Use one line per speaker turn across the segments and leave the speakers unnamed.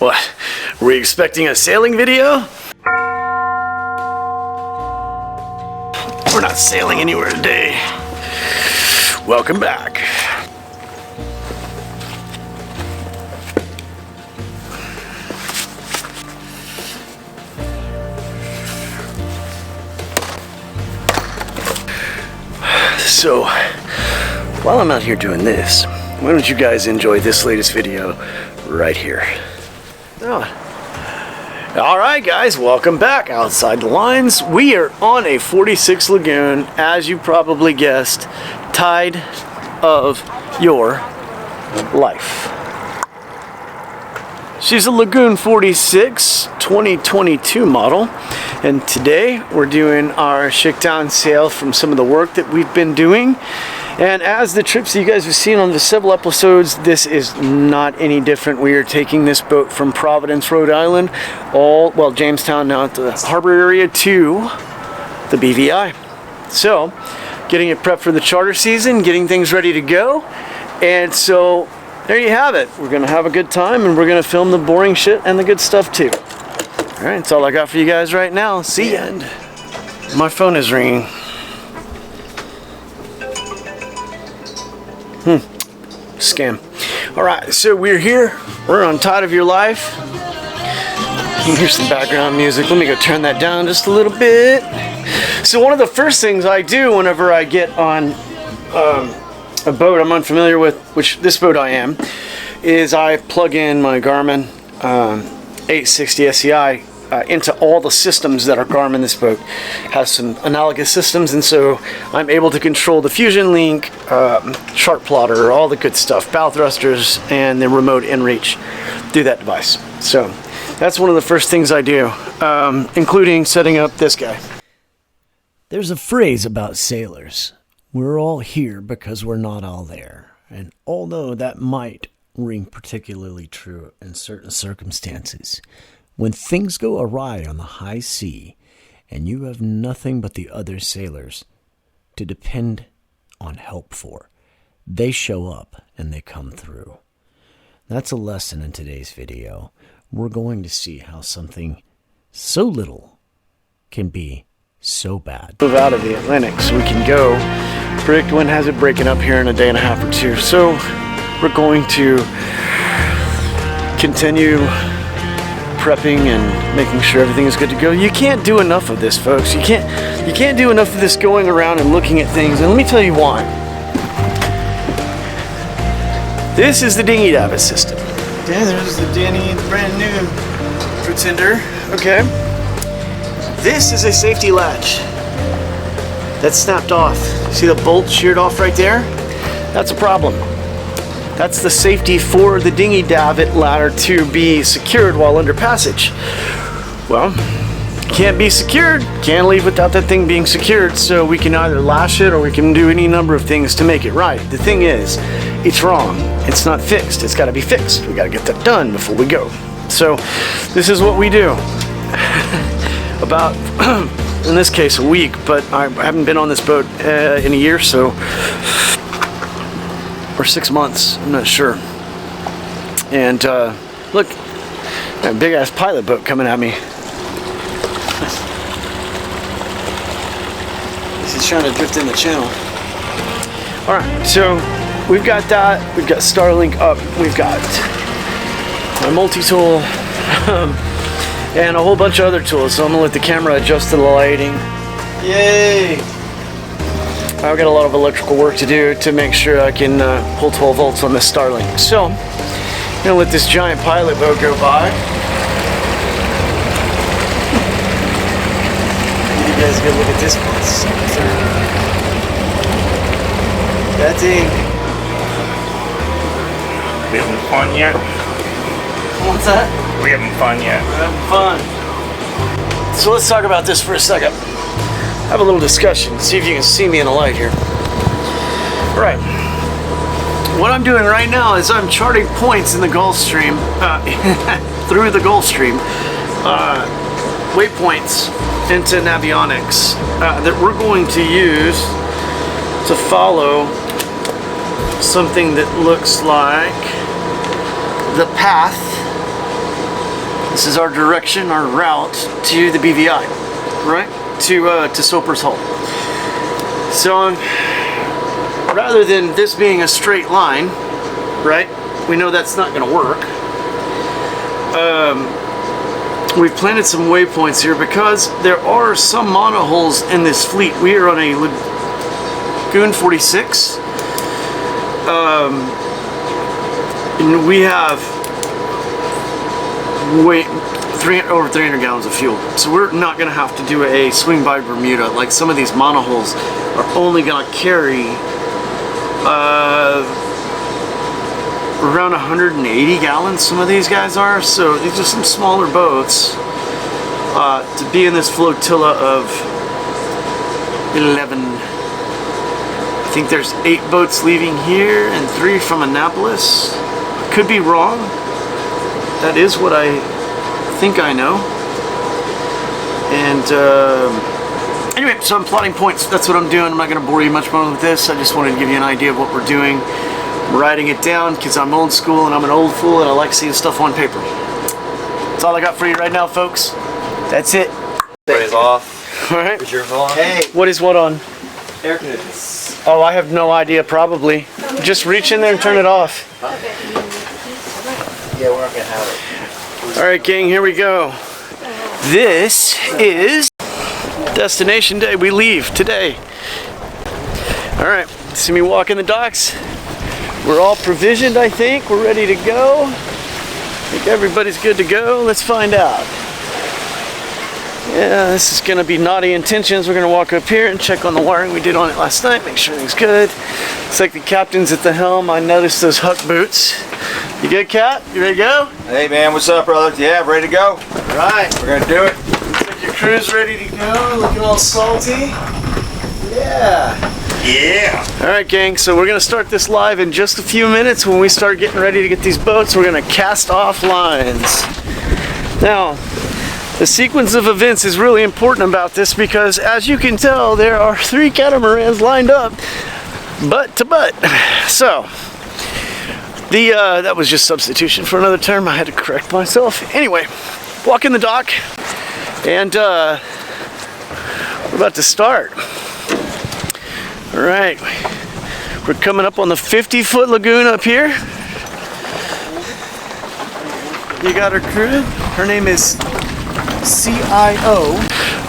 What? Were we expecting a sailing video? We're not sailing anywhere today. Welcome back. So, while I'm out here doing this, why don't you guys enjoy this latest video right here? Oh. Alright guys, welcome back Outside the Lines. We are on a 46 Lagoon, as you probably guessed, tide of your life. She's a Lagoon 46 2022 model, and today we're doing our shakedown sail from some of the work that we've been doing. And as the trips that you guys have seen on the several episodes, this is not any different. We are taking this boat from Providence, Rhode Island, Jamestown now at the harbor area, to the BVI. So, getting it prepped for the charter season, getting things ready to go. And so, there you have it. We're going to have a good time, and we're going to film the boring shit and the good stuff too. Alright, that's all I got for you guys right now. See ya. And my phone is ringing. Scam. Alright, so we're here. We're on Tide of Your Life. Here's some background music. Let me go turn that down just a little bit. So one of the first things I do whenever I get on a boat I'm unfamiliar with, which this boat I am, is I plug in my Garmin 860 SCI into all the systems that are Garmin. This boat has some analogous systems, and so I'm able to control the Fusion Link, chart plotter, all the good stuff, bow thrusters, and the remote inReach through that device. So that's one of the first things I do, including setting up this guy. There's a phrase about sailors: we're all here because we're not all there. And although that might ring particularly true in certain circumstances, when things go awry on the high sea and you have nothing but the other sailors to depend on help for, they show up and they come through. That's a lesson in today's video. We're going to see how something so little can be so bad. Move out of the Atlantic so we can go. Predict when has it breaking up here in a day and a half or two. So we're going to continue prepping and making sure everything is good to go. You can't do enough of this, folks. You can't do enough of this going around and looking at things. And let me tell you why. This is the dinghy davit system. Yeah, there's the Danny, the brand new Pretender. Okay. This is a safety latch that's snapped off. See the bolt sheared off right there? That's a problem. That's the safety for the dinghy davit ladder to be secured while under passage. Well, can't be secured, can't leave without that thing being secured, so we can either lash it or we can do any number of things to make it right. The thing is, it's wrong. It's not fixed. It's got to be fixed. We got to get that done before we go. So, this is what we do. About, in this case, a week, but I haven't been on this boat in a year, so, or 6 months, I'm not sure. And look, that big ass pilot boat coming at me. He's trying to drift in the channel. Alright, so we've got that, we've got Starlink up, we've got my multi-tool, and a whole bunch of other tools. So I'm gonna let the camera adjust to the lighting. Yay! I've got a lot of electrical work to do to make sure I can pull 12 volts on this Starlink. So I'm gonna let this giant pilot boat go by. Give you guys a good look at this one. That thing.
We having fun yet?
What's that?
We having fun yet?
We're having fun. So let's talk about this for a second. Have a little discussion. See if you can see me in the light here. All right. What I'm doing right now is I'm charting points in the Gulf Stream, through the Gulf Stream, waypoints into Navionics that we're going to use to follow something that looks like the path This is our direction, our route to the BVI, right? To Soper's Hall. So rather than this being a straight line, right? We know that's not going to work. We've planted some waypoints here because there are some monohulls in this fleet. We are on a Lagoon 46. And we have over 300 gallons of fuel. So we're not going to have to do a swing by Bermuda. Like some of these monohulls are only going to carry around 180 gallons, some of these guys are. So these are some smaller boats to be in this flotilla of 11. I think there's 8 boats leaving here and 3 from Annapolis. Could be wrong. That is what I think I know. And anyway, so I'm plotting points. That's what I'm doing. I'm not going to bore you much more with this. I just wanted to give you an idea of what we're doing. I'm writing it down because I'm old school and I'm an old fool and I like seeing stuff on paper. That's all I got for you right now, folks. That's it.
Everybody's off.
All right.
Is yours on?
Hey,
What is what on?
air conditioning.
Oh, I have no idea. Probably. Just reach in there and turn it off.
Yeah, we're not gonna have it.
All right, gang. Here we go. This is destination day. We leave today. All right. See me walking the docks. We're all provisioned, I think. We're ready to go. I think everybody's good to go. Let's find out. Yeah, this is gonna be naughty intentions. We're gonna walk up here and check on the wiring we did on it last night, make sure everything's good. It's like the captain's at the helm. I noticed those Huck boots. You good, Cap? You ready to go?
Hey man, what's up, brother? Yeah, ready to go.
All right.
We're gonna do it.
Looks like your crew's ready to go. Looking all salty. Yeah.
Yeah.
All right, gang. So we're gonna start this live in just a few minutes. When we start getting ready to get these boats, we're gonna cast off lines. Now, the sequence of events is really important about this because, as you can tell, there are 3 catamarans lined up, butt to butt. So, that was just substitution for another term. I had to correct myself. Anyway, walk in the dock, and we're about to start. All right, we're coming up on the 50-foot lagoon up here. You got our crew. Her name is CIO.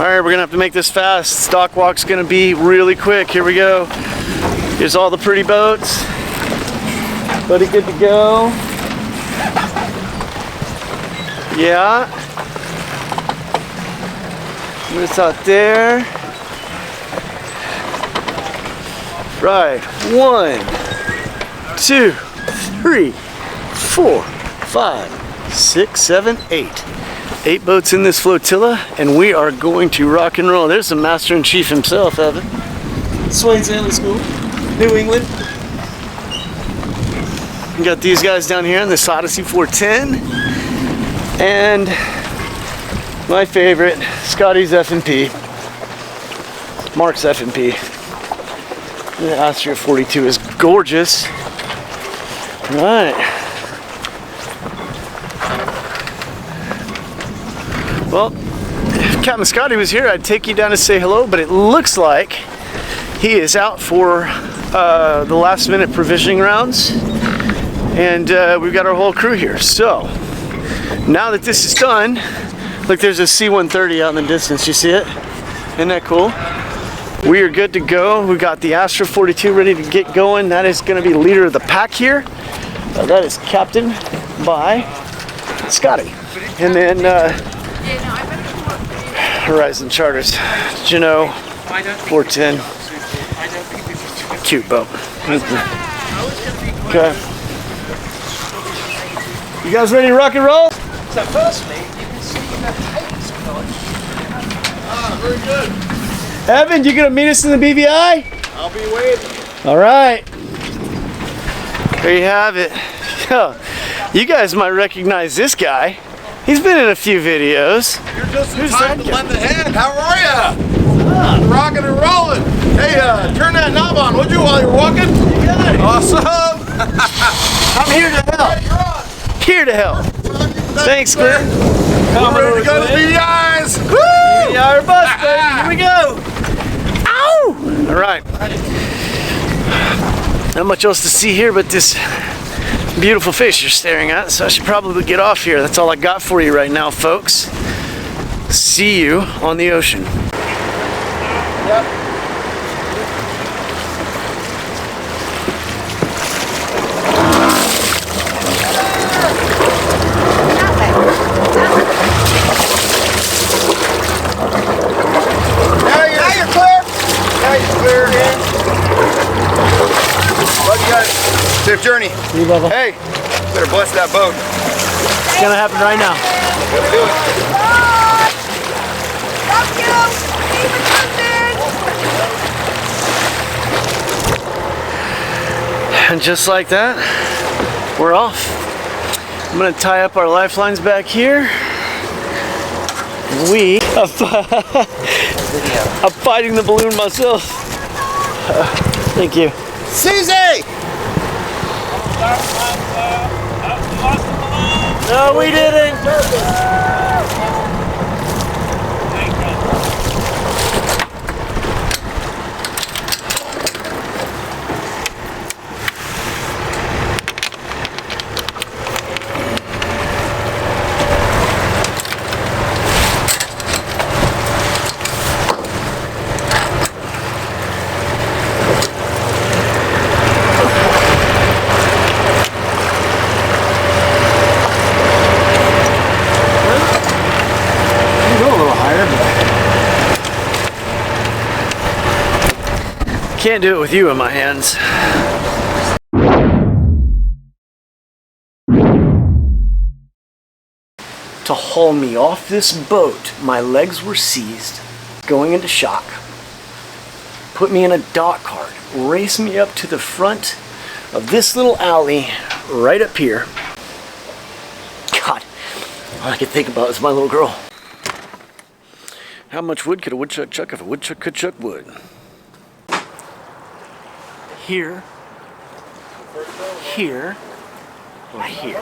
All right, we're gonna have to make this fast. Stock walk's gonna be really quick. Here we go. Here's all the pretty boats. Buddy, good to go. Yeah. What's out there? Right. 1, 2, 3, 4, 5, 6, 7, 8. 8 boats in this flotilla, and we are going to rock and roll. There's the Master in Chief himself, Evan. Swain Sailing School, New England. We got these guys down here in this Odyssey 410, and my favorite, Scotty's F&P, Mark's F&P. The Astrea 42 is gorgeous. All right. Well, if Captain Scotty was here, I'd take you down to say hello, but it looks like he is out for the last minute provisioning rounds, and we've got our whole crew here. So, now that this is done, look, there's a C-130 out in the distance, you see it? Isn't that cool? We are good to go. We got the Astrea 42 ready to get going. That is going to be leader of the pack here. That is captained by Scotty. And then Horizon Charters, Juneau 410. Cute boat. Okay. You guys ready to rock and roll?
So firstly, you can see the paint's colour. Ah, very good.
Evan, you gonna meet us in the BVI?
I'll be waiting.
All right. There you have it. You guys might recognize this guy. He's been in a few videos.
You're just in
Who's
time
that
to
guy?
lend a hand. How are ya? Rocking and rolling. Hey, turn that knob on, would you, while you're walking?
You got it.
Awesome.
I'm here to help.
You're on.
Here to help.
Time you
Thanks, Glenn.
We're ready to go to the BDIs. Woo!
Yeah, our bus, baby. Here we go. Ow! All right. Not much else to see here but this beautiful fish you're staring at, so I should probably get off here. That's all I got for you right now, folks. See you on the ocean.
Yep. Safe journey.
You, Bubba.
Hey, better bless that boat.
It's gonna happen right now.
Let's do it.
Love you. Keep it coming.
And just like that, we're off. I'm gonna tie up our lifelines back here. I'm fighting the balloon myself. Thank you.
Susie!
No, we didn't. Can't do it with you in my hands. To haul me off this boat, my legs were seized, going into shock. Put me in a dock cart, race me up to the front of this little alley right up here. God, all I can think about is my little girl. How much wood could a woodchuck chuck if a woodchuck could chuck wood? Here, here, or here.